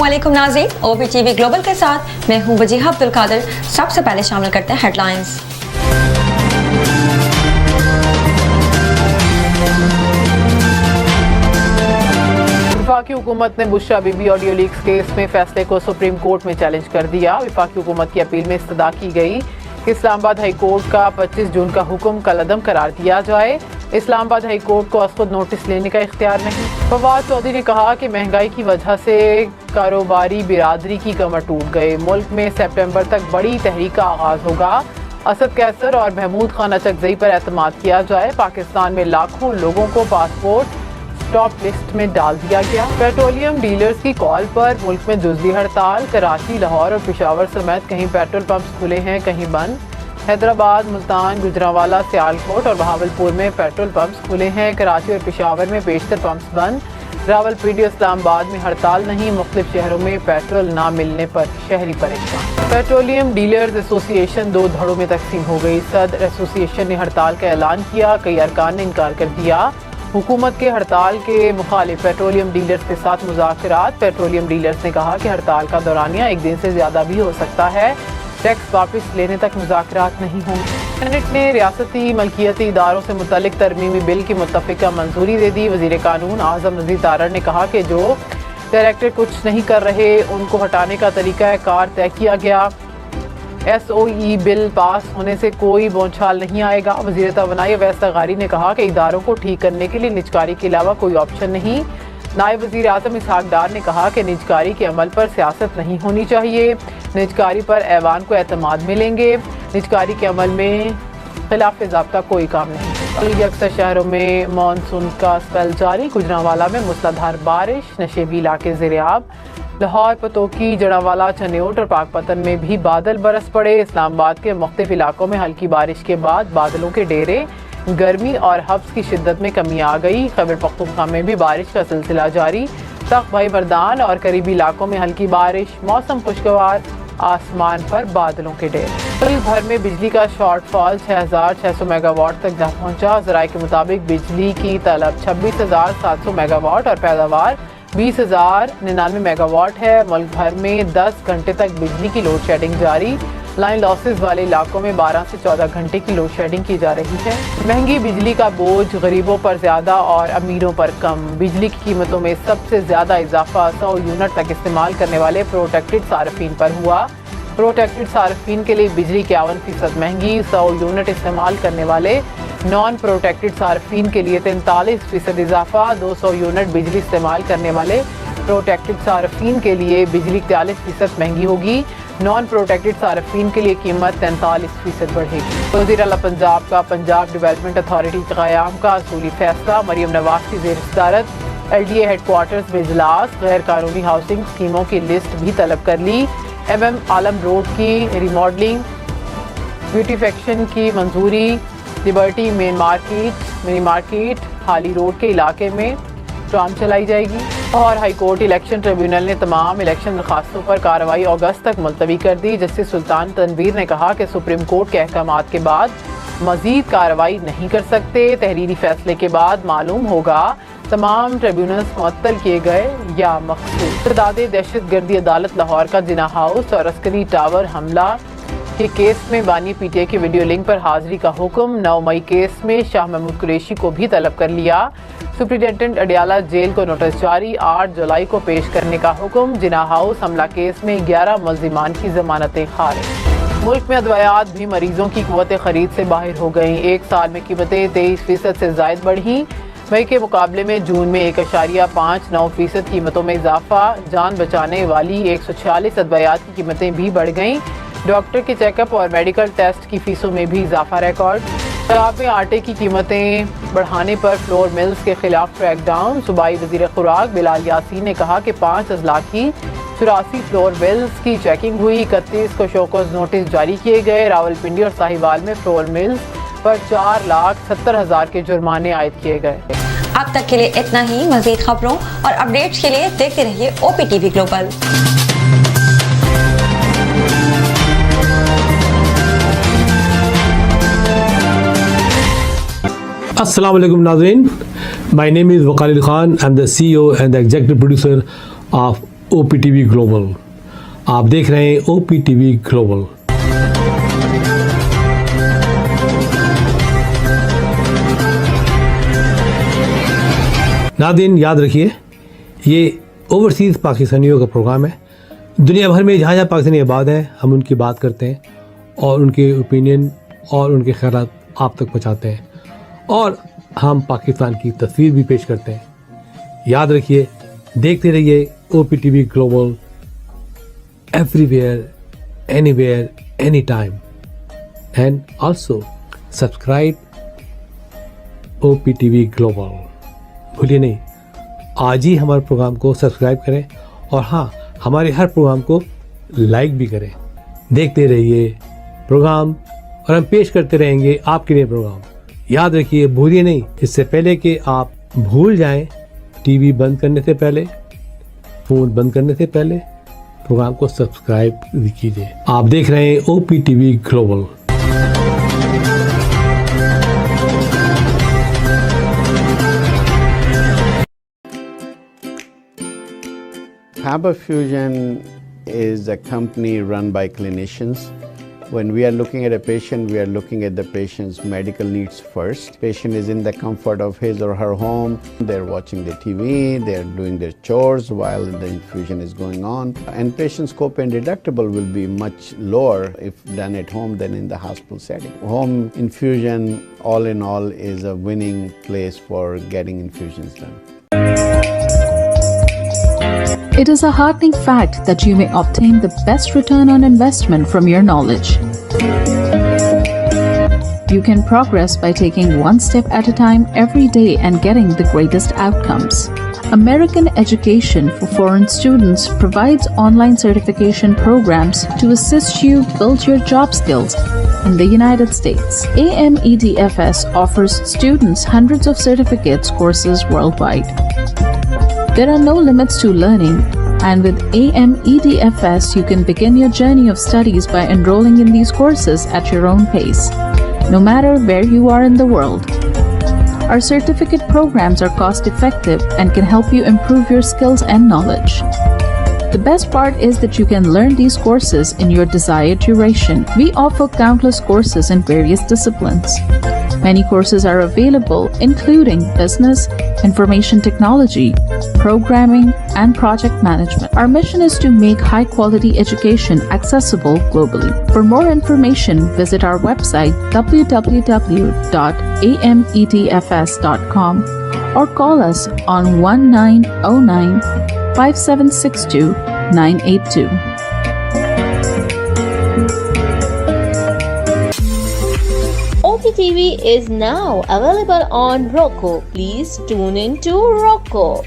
अस्सलामुअलैकुम नाज़रीन, OP TV global के साथ मैं हूं वजीहा अब्दुल कादिर। सबसे पहले शामिल करते हैं हेडलाइंस। वफाकी हुकूमत ने Bushra Bibi audio leaks case में फैसले को सुप्रीम कोर्ट में चैलेंज कर दिया। वफाकी हुकूमत की अपील में इस्तदा की गई कि इस्लामाबाद हाई कोर्ट का 25 जून का हुक्म कलअदम करार दिया जाए। इस्लामाबाद हाई कोर्ट को खुद नोटिस लेने का इख्तियार नहीं। फवाद चौधरी ने कहा कि महंगाई की वजह से कारोबारी बिरादरी की कमर टूट गए। मुल्क में सितंबर तक बड़ी तहरीक का आगाज होगा। असद कैसर और महमूद खान अचकजई पर एतमाद किया जाए। पाकिस्तान में लाखों लोगों को पासपोर्ट स्टॉप लिस्ट में डाल दिया गया। पेट्रोलियम डीलर्स की कॉल पर मुल्क में जुज़वी हड़ताल। कराची, लाहौर और पेशावर समेत कहीं पेट्रोल पंप्स खुले हैं, कहीं बंद। हैदराबाद, मुल्तान, गुजरांवाला, सियालकोट और बहावलपुर में पेट्रोल पंप्स खुले हैं। कराची और पेशावर में बेशतर पंप्स बंद। रावलपिंडी और इस्लामाबाद में हड़ताल नहीं। मुख्तलिफ शहरों में पेट्रोल ना मिलने पर शहरी परेशान। पेट्रोलियम डीलर्स एसोसिएशन 2 धड़ों में तकसीम हो गई। सदर एसोसिएशन ने हड़ताल का ऐलान किया, कई अरकान ने इनकार कर दिया। हुकूमत के हड़ताल के मुखालिफ पेट्रोलियम डीलर्स के साथ मुज़ाकरात। पेट्रोलियम डीलर्स ने कहा कि हड़ताल का दौरानिया 1 दिन से ज़्यादा भी हो सकता है। टैक्स वापस लेने तक मुज़ाकरात नहीं होंगे। सेनेट ने रियासती मलकियती इदारों से मुतल्लिक तरमीमी बिल की मुत्तफ़िका मंजूरी दे दी। वज़ीर कानून आज़म नज़ीर तारड़ ने कहा कि जो डायरेक्टर कुछ नहीं कर रहे उनको हटाने का तरीका कार तय किया गया। SOE बिल पास होने से कोई बोलचाल नहीं आएगा। वज़ीर तवानाई अवैस तगारी ने कहा कि इदारों को ठीक करने के लिए निजकारी के अलावा कोई ऑप्शन नहीं। नायब वज़ीर आज़म इसहाक डार ने कहा कि निजकारी के अमल पर सियासत नहीं होनी चाहिए। निजकारी पर ऐवान को एतमाद मिलेंगे। निजकारी के अमल में खिलाफ ज़ाब्ता कोई काम नहीं। अक्सर शहरों में मानसून का स्पेल जारी। गुजरांवाला में मूसलाधार बारिश, नशेबी इलाके ज़ेर-ए-आब। लाहौर, पतोकी, जड़ांवाला, चनियोट और पाकपतन में भी बादल बरस पड़े। इस्लामाबाद के मुख्तलिफ इलाकों में हल्की बारिश के बाद बादलों के डेरे। गर्मी और हब्स की शिद्दत में कमी आ गई। खैबर पख्तूनख्वा में भी बारिश का सिलसिला जारी। तख्त भाई मर्दान और करीबी इलाकों में हल्की बारिश। मौसम खुशगवार, आसमान पर बादलों के डेरे। मुल्क भर में बिजली का शॉर्टफॉल 6600 मेगावाट तक जा पहुंचा। ज़राए के मुताबिक बिजली की तलब 26,700 मेगावाट और पैदावार 20,099 मेगावाट है। मुल्क भर में 10 घंटे तक बिजली की लोड शेडिंग जारी। लाइन लॉसेस वाले इलाकों में 12 से 14 घंटे की लोड शेडिंग की जा रही है। महंगी बिजली का बोझ गरीबों पर ज़्यादा और अमीरों पर कम। बिजली की कीमतों में सबसे ज़्यादा इजाफा 100 यूनिट तक इस्तेमाल करने वाले प्रोटेक्टेड सार्फिन पर हुआ। प्रोटेक्टेड सार्फिन के लिए बिजली 51% महंगी। 100 यूनिट इस्तेमाल करने वाले नॉन प्रोटेक्टेड सार्फिन के लिए 43% इजाफा। 200 यूनिट बिजली इस्तेमाल करने वाले प्रोटेक्टेड सार्फिन के लिए बिजली 43% महंगी होगी। नॉन प्रोटेक्टेड सार्फिन के लिए कीमत 43% बढ़ेगी। वज़ीर आला पंजाब का पंजाब डेवलपमेंट अथॉरिटी के क़याम का असूली फैसला। मरियम नवाज की ज़ेर सदारत LDA हेडक्वार्टर्स में इजलास। गैर कानूनी हाउसिंग स्कीमों की लिस्ट भी तलब कर ली। MM आलम रोड की रिमॉडलिंग, ब्यूटिफिकेशन की मंजूरी। Liberty main market, mini market, हाली रोड के इलाके में ट्राम चलाई जाएगी। और हाई कोर्ट इलेक्शन ट्रिब्यूनल ने तमाम इलेक्शन दरखास्तों पर कार्रवाई अगस्त तक मुलतवी कर दी। जस्टिस सुल्तान तनवीर ने कहा कि सुप्रीम कोर्ट के अहकामात के बाद मजीद कार्रवाई नहीं कर सकते। तहरीरी फैसले के बाद मालूम होगा तमाम ट्रिब्यूनल्स मुअत्तल किए गए या मखसूस। इर्दादे दहशतगर्दी अदालत लाहौर का जिना हाउस और अस्करी टावर हमला के केस में बानी PTI की वीडियो लिंक पर हाजिरी का हुक्म। 9 मई केस में शाह महमूद कुरैशी को भी तलब कर लिया। सुप्रिंटेंडेंट अडियाला जेल को नोटिस जारी। 8 जुलाई को पेश करने का हुक्म। जिना हाउस हमला केस में 11 मुल्जिमान की जमानतें खारिज। मुल्क में अदवायात भी मरीजों की कुव्वत खरीद से बाहर हो गई। एक साल में कीमतें 23% से जायद बढ़ी। मई के मुकाबले में जून में 1.59% कीमतों में इजाफा। जान बचाने वाली 146 अदवायात की कीमतें भी बढ़ गईं। डॉक्टर के चेकअप और मेडिकल टेस्ट की फीसों में भी इजाफा रिकॉर्ड। पंजाब में आटे की कीमतें बढ़ाने पर फ्लोर मिल्स के खिलाफ क्रैकडाउन। सूबाई वजीर खुराक बिलाल यासीन ने कहा कि 5 अजला की 84 फ्लोर मिल्स की चेकिंग हुई। 31 को शोकॉज नोटिस जारी किए गए। रावलपिंडी और साहिवाल में फ्लोर मिल्स पर 4,70,000 के जुर्माने आयद किए गए। अब तक के लिए इतना ही। मजीद खबरों और अपडेट्स के लिए देखते रहिए OPTV global. Assalamu alaikum Nazreen. My name is Waqar Ali Khan. I'm the CEO and the executive producer of OPTV global. आप देख रहे हैं OPTV ग्लोबल। नाज़रीन याद रखिए, ये ओवरसीज़ पाकिस्तानियों का प्रोग्राम है। दुनिया भर में जहाँ जहाँ पाकिस्तानी आबाद हैं, हम उनकी बात करते हैं और उनके ओपिनियन और उनके ख्यालात आप तक पहुँचाते हैं, और हम पाकिस्तान की तस्वीर भी पेश करते हैं। याद रखिए, देखते रहिए OPTV global, everywhere, anywhere, any time, and also subscribe OPTV global. भूलिए नहीं, आज ही हमारे प्रोग्राम को सब्सक्राइब करें, और हाँ, हमारे हर प्रोग्राम को लाइक भी करें। देखते रहिए प्रोग्राम, और हम पेश करते रहेंगे आपके लिए प्रोग्राम। याद रखिए, भूलिए नहीं, इससे पहले कि आप भूल जाएं, टीवी बंद करने से पहले, फ़ोन बंद करने से पहले प्रोग्राम को सब्सक्राइब कीजिए। आप देख रहे हैं OPTV global. Harbor Fusion is a company run by clinicians. When we are looking at a patient, we are looking at the patient's medical needs first. Patient is in the comfort of his or her home. They're watching the TV, they're doing their chores while the infusion is going on. And patient's copay and deductible will be much lower if done at home than in the hospital setting. Home infusion, all in all, is a winning place for getting infusions done. It is a heartening fact that you may obtain the best return on investment from your knowledge. You can progress by taking one step at a time every day and getting the greatest outcomes. American Education for Foreign Students provides online certification programs to assist you build your job skills in the United States. AMEDFS offers students hundreds of certificates courses worldwide. There are no limits to learning, and with AMEDFS, you can begin your journey of studies by enrolling in these courses at your own pace, no matter where you are in the world. Our certificate programs are cost-effective and can help you improve your skills and knowledge. The best part is that you can learn these courses in your desired duration. We offer countless courses in various disciplines. Many courses are available, including business, information technology, programming, and project management. Our mission is to make high-quality education accessible globally. For more information, visit our website www.amedfs.com or call us on 1909-5762-982. OPTV is now available on Roku. Please tune in to Roku.